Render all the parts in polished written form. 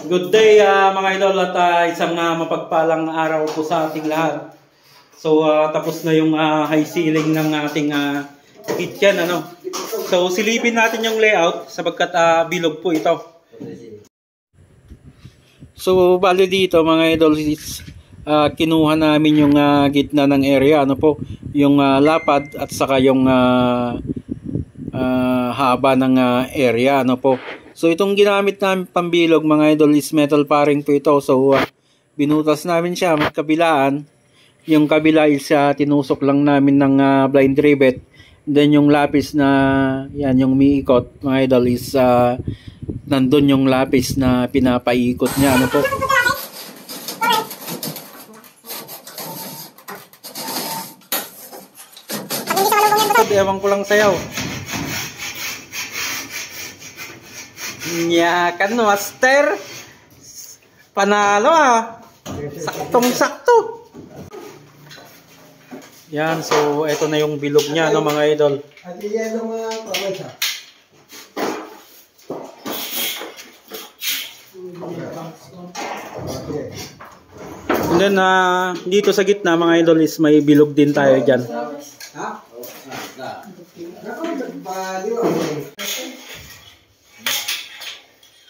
Good day mga idol at isang mapagpalang araw po sa ating lahat. So tapos na yung high ceiling ng ating kitchen ano. So silipin natin yung layout sapagkat bilog po ito. So bali dito mga idol kinuha namin yung gitna ng area ano po, yung lapad at saka yung haba ng area ano po. So itong ginamit namin pambilog mga idol is metal paring po ito. So binutas namin siya magkabilaan. Yung kabila is tinusok lang namin ng blind rivet. Then yung lapis na yan yung umiikot mga idol is nandun yung lapis na pinapaikot niya ano po. Ewan ko lang sayaw. Yakan master. Panalo saktong sakto. Yan, so ito na yung bilog niya no mga idol. And then dito sa gitna mga idol is may bilog din tayo diyan.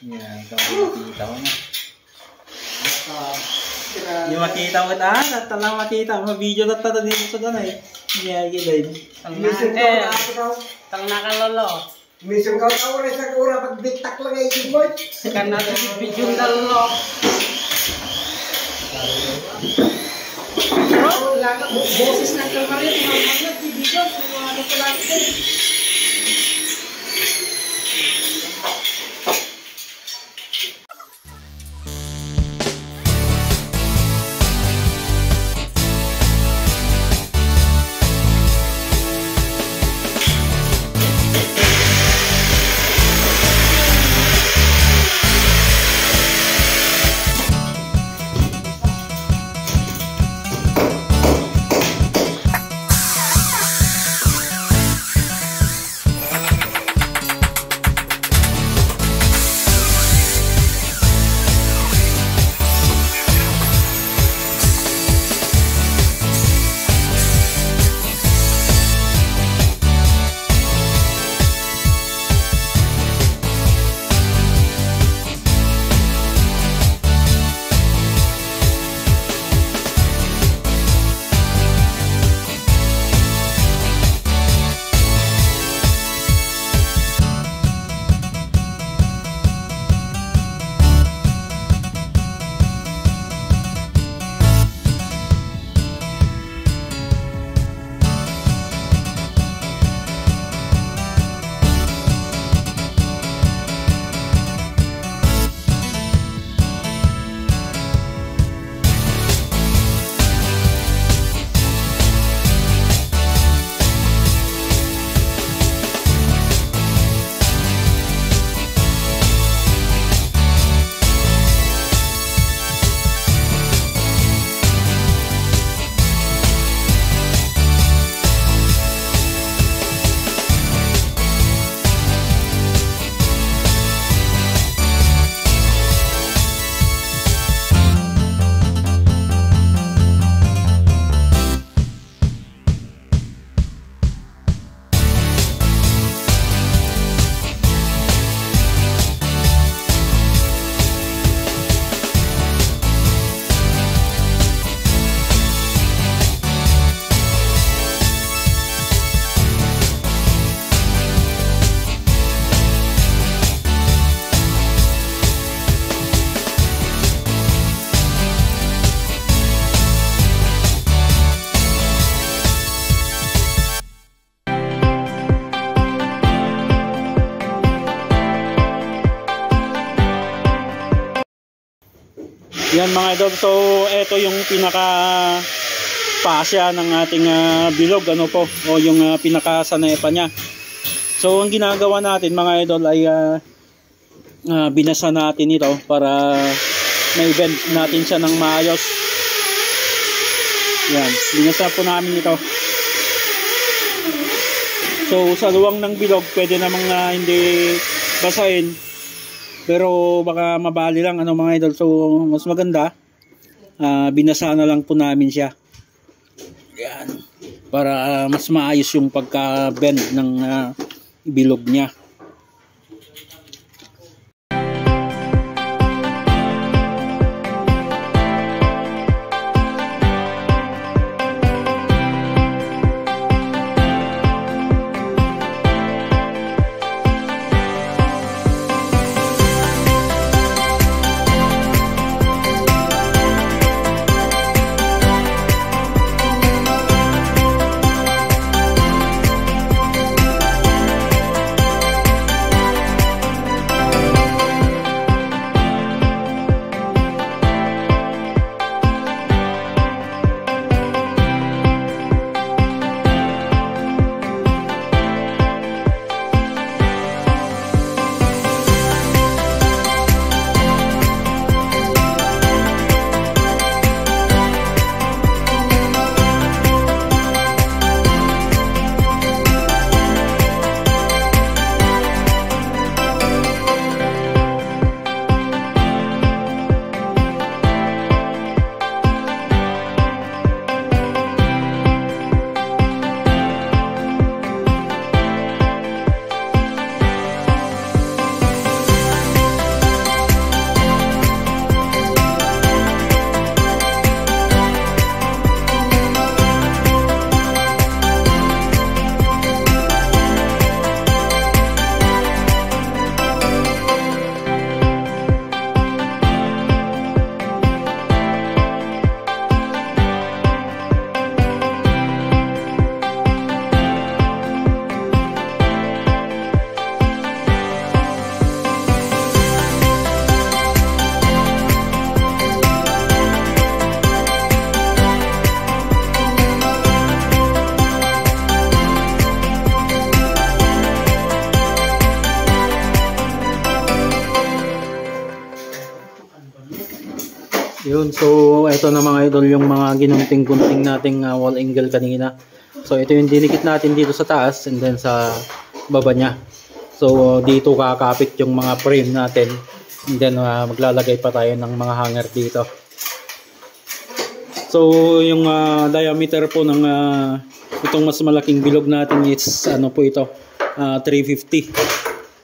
Yan, makita mo na. Yung makita mo na, talang makita mo, video na tato dito sa ganay. Yan, gilid. Tang nakalolo. Mission kau tahu rasa kurang pagbitak lang ay keyboard. Sekarang natin video na lolo. Boses na kamarin, mga video, mga kalate. Yan mga idol, so ito yung pinaka pasya ng ating bilog ano po, o yung pinakasanepa niya. So ang ginagawa natin mga idol ay binasa natin ito para may bend natin siya ng maayos. Yan, binasa po namin ito. So sa luwang ng bilog pwede namang hindi basahin. Pero baka mabali lang ano mga idol. So mas maganda, binasa na lang po namin siya. Yan. Para mas maayos yung pagka-bend ng bilog niya. Yun, so ito na mga idol yung mga ginunting-gunting nating wall angle kanina. So ito yung dinikit natin dito sa taas and then sa baba niya. So dito kakapit yung mga frame natin and then maglalagay pa tayo ng mga hanger dito. So yung diameter po ng itong mas malaking bilog natin is ano po ito, 350.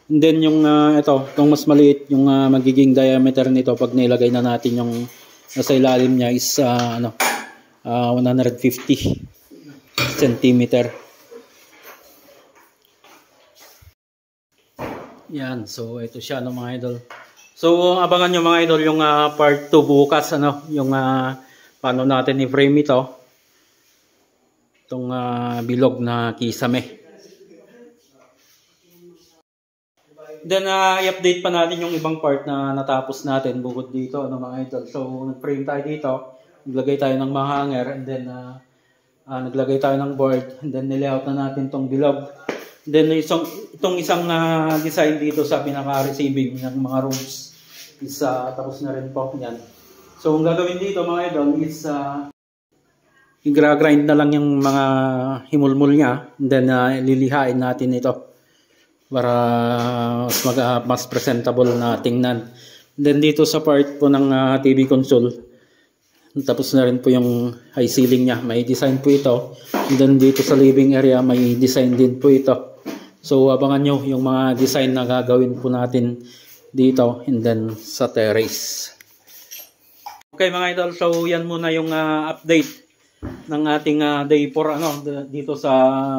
And then yung itong mas maliit yung magiging diameter nito pag nilagay na natin yung nasa ilalim niya is 150 cm. Yan, so ito siya mga idol. So abangan nyo mga idol yung part 2 bukas yung paano natin i-frame ito. Itong bilog na kisame. Then i-update pa natin yung ibang part na natapos natin bukod dito mga idol. So nag-frame tayo dito, naglagay tayo ng mga hanger and then naglagay tayo ng board and then nilayout na natin tong bilog. Then itong isang design dito sa pinaka-receiving ng mga rooms is tapos na rin po yan. So ang gagawin dito mga idol is i-grind na lang yung mga himulmul niya and then lilihain natin ito para mas presentable na tingnan. Then dito sa part po ng TV console, tapos na rin po yung high ceiling niya. May design po ito. And then dito sa living area, may design din po ito. So abangan nyo yung mga design na gagawin po natin dito and then sa terrace. Okay mga idol, so yan muna yung update ng ating day 4 dito sa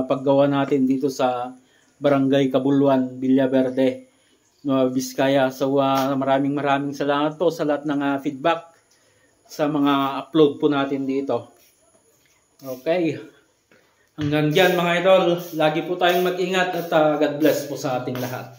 paggawa natin dito sa Barangay Cabuluan, Villaverde, Nueva Vizcaya. So maraming salamat po sa lahat ng feedback sa mga upload po natin dito. Okay. Hanggang dyan mga idol, lagi po tayong mag-ingat at God bless po sa ating lahat.